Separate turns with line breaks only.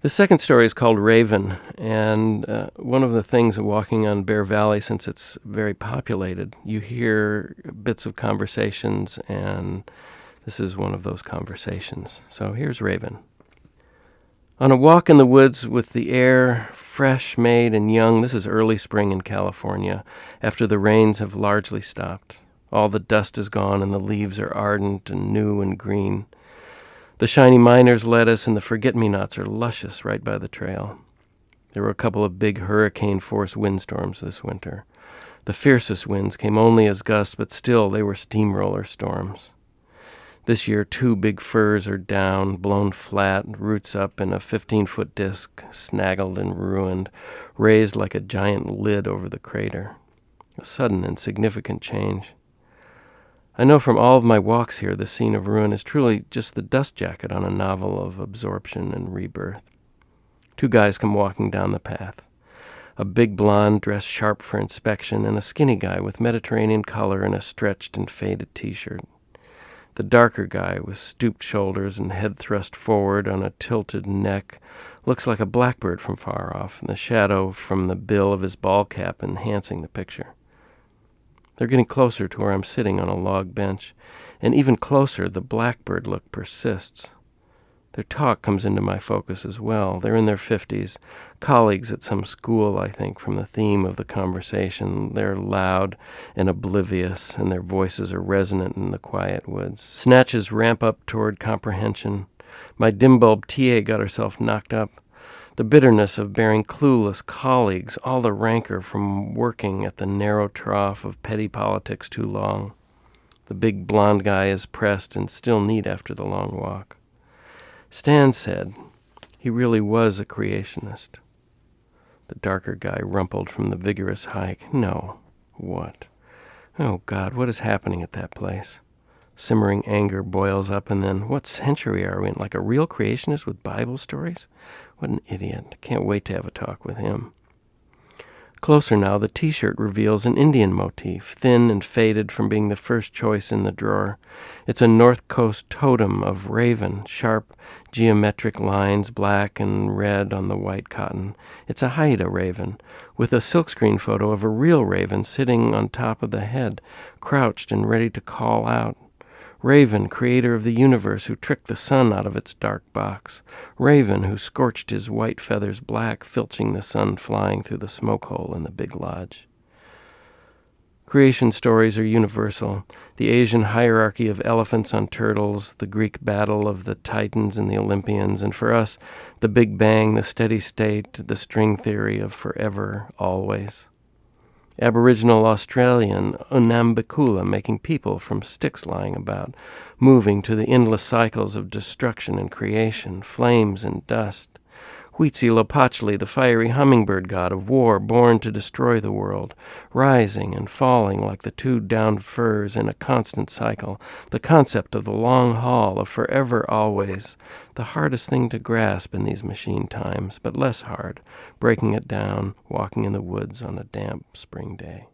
The second story is called Raven, and one of the things of walking on Bear Valley, since it's very populated, you hear bits of conversations, and this is one of those conversations. So here's Raven. On a walk in the woods with the air fresh made and young, this is early spring in California, after the rains have largely stopped. All the dust is gone and the leaves are ardent and new and green. The shiny miner's lettuce and the forget-me-nots are luscious right by the trail. There were a couple of big hurricane-force windstorms this winter. The fiercest winds came only as gusts, but still they were steamroller storms. This year, 2 big firs are down, blown flat, roots up in a 15-foot disc, snaggled and ruined, raised like a giant lid over the crater. A sudden and significant change. I know from all of my walks here the scene of ruin is truly just the dust jacket on a novel of absorption and rebirth. 2 guys come walking down the path. A big blonde dressed sharp for inspection and a skinny guy with Mediterranean color in a stretched and faded t-shirt. The darker guy, with stooped shoulders and head thrust forward on a tilted neck, looks like a blackbird from far off, and the shadow from the bill of his ball cap enhancing the picture. They're getting closer to where I'm sitting on a log bench, and even closer the blackbird look persists. Their talk comes into my focus as well. They're in their 50s, colleagues at some school, I think, from the theme of the conversation. They're loud and oblivious, and their voices are resonant in the quiet woods. Snatches ramp up toward comprehension. My dim-bulb TA got herself knocked up. The bitterness of bearing clueless colleagues, all the rancor from working at the narrow trough of petty politics too long. The big blonde guy is pressed and still neat after the long walk. Stan said he really was a creationist. The darker guy rumpled from the vigorous hike. No. What? Oh, God, what is happening at that place? Simmering anger boils up, and then, what century are we in? Like a real creationist with Bible stories? What an idiot. Can't wait to have a talk with him. Closer now, the t-shirt reveals an Indian motif, thin and faded from being the first choice in the drawer. It's a North Coast totem of raven, sharp geometric lines, black and red on the white cotton. It's a Haida raven, with a silkscreen photo of a real raven sitting on top of the head, crouched and ready to call out. Raven, creator of the universe, who tricked the sun out of its dark box. Raven, who scorched his white feathers black, filching the sun flying through the smoke hole in the big lodge. Creation stories are universal. The Asian hierarchy of elephants on turtles, the Greek battle of the Titans and the Olympians, and for us, the Big Bang, the steady state, the string theory of forever, always. Aboriginal Australian Unambikula making people from sticks lying about, moving to the endless cycles of destruction and creation, flames and dust. Huitzilopochtli, the fiery hummingbird god of war, born to destroy the world, rising and falling like the 2 downed firs in a constant cycle, the concept of the long haul, of forever always, the hardest thing to grasp in these machine times, but less hard, breaking it down, walking in the woods on a damp spring day.